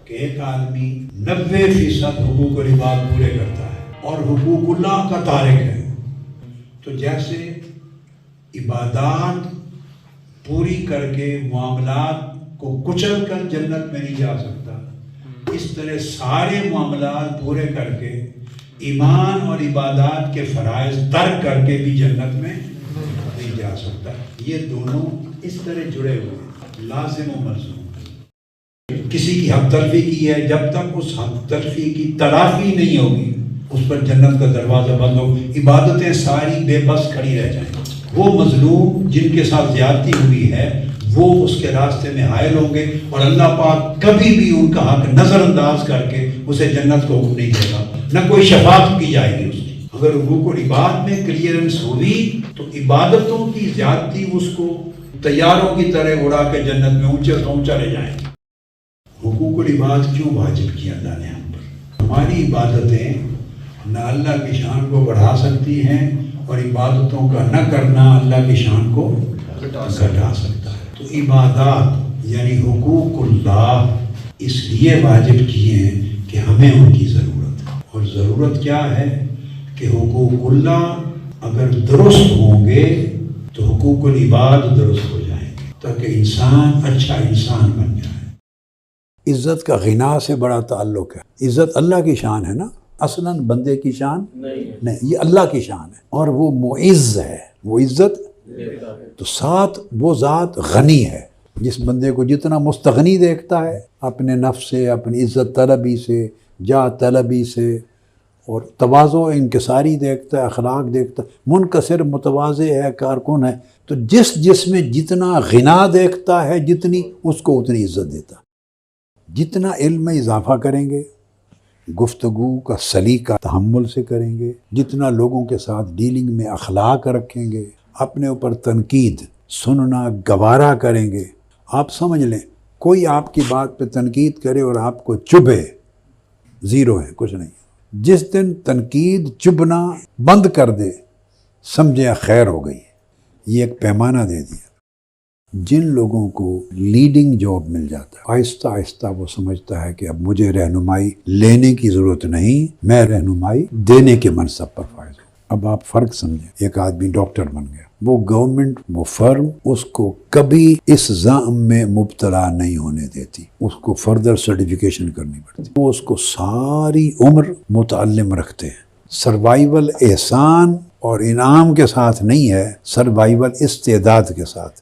کہ ایک آدمی 90% حقوق العباد پورے کرتا ہے اور حقوق اللہ کا تارک ہے، تو جیسے عبادات پوری کر کے معاملات کو کچل کر جنت میں نہیں جا سکتا، اس طرح سارے معاملات پورے کر کے ایمان اور عبادات کے فرائض ترک کر کے بھی جنت میں نہیں جا سکتا۔ یہ دونوں اس طرح جڑے ہوئے ہیں، لازم و ملزوم۔ کسی کی حق تلفی کی ہے، جب تک اس حق تلفی کی تلافی نہیں ہوگی اس پر جنت کا دروازہ بند ہو، عبادتیں ساری بے بس کھڑی رہ جائیں۔ وہ مظلوم جن کے ساتھ زیادتی ہوئی ہے وہ اس کے راستے میں حائل ہوں گے، اور اللہ پاک کبھی بھی ان کا حق نظر انداز کر کے اسے جنت کو حکم نہیں دے گا، نہ کوئی شفاعت کی جائے گی اس کی۔ اگر حقوق العباد میں کلیئرنس ہوئی تو عبادتوں کی زیادتی اس کو طیاروں کی طرح اڑا کے جنت میں اونچے سے اونچا لے جائیں گے۔ حقوق العباد کیوں واجب کیا اللہ نے ہم پر؟ ہماری عبادتیں نہ اللہ کی شان کو بڑھا سکتی ہیں، اور عبادتوں کا نہ کرنا اللہ کی شان کو گھٹا سکتا ہے۔ تو عبادات یعنی حقوق اللہ اس لیے واجب کیے ہیں کہ ہمیں ان کی ضرورت ہے، اور ضرورت کیا ہے کہ حقوق اللہ اگر درست ہوں گے تو حقوق العباد درست ہو جائیں گے، تاکہ انسان اچھا انسان بن جائے۔ عزت کا غنا سے بڑا تعلق ہے۔ عزت اللہ کی شان ہے نا، اصلاً بندے کی شان نہیں، یہ اللہ کی شان ہے، اور وہ معز ہے، وہ عزت تو ساتھ وہ ذات غنی ہے۔ جس بندے کو جتنا مستغنی دیکھتا ہے اپنے نفس سے، اپنی عزت طلبی سے، جاہ طلبی سے، اور تواضع و انکساری دیکھتا ہے، اخلاق دیکھتا ہے، منکسر متواضع ہے، کارکن ہے، تو جس میں جتنا غنا دیکھتا ہے جتنی، اس کو اتنی عزت دیتا ہے۔ جتنا علم میں اضافہ کریں گے، گفتگو کا سلیقہ تحمل سے کریں گے، جتنا لوگوں کے ساتھ ڈیلنگ میں اخلاق رکھیں گے، اپنے اوپر تنقید سننا گوارا کریں گے، آپ سمجھ لیں کوئی آپ کی بات پہ تنقید کرے اور آپ کو چبھے، زیرو ہے، کچھ نہیں۔ جس دن تنقید چبھنا بند کر دے، سمجھے خیر ہو گئی۔ یہ ایک پیمانہ دے دیا۔ جن لوگوں کو لیڈنگ جاب مل جاتا ہے، آہستہ آہستہ وہ سمجھتا ہے کہ اب مجھے رہنمائی لینے کی ضرورت نہیں، میں رہنمائی دینے کے منصب پر فائز ہوں۔ اب آپ فرق سمجھیں، ایک آدمی ڈاکٹر بن گیا، وہ گورنمنٹ، وہ فرم اس کو کبھی اس زعم میں مبتلا نہیں ہونے دیتی، اس کو فردر سرٹیفیکیشن کرنی پڑتی، وہ اس کو ساری عمر متعلم رکھتے ہیں۔ سروائیول احسان اور انعام کے ساتھ نہیں ہے، سروائیول استعداد کے ساتھ۔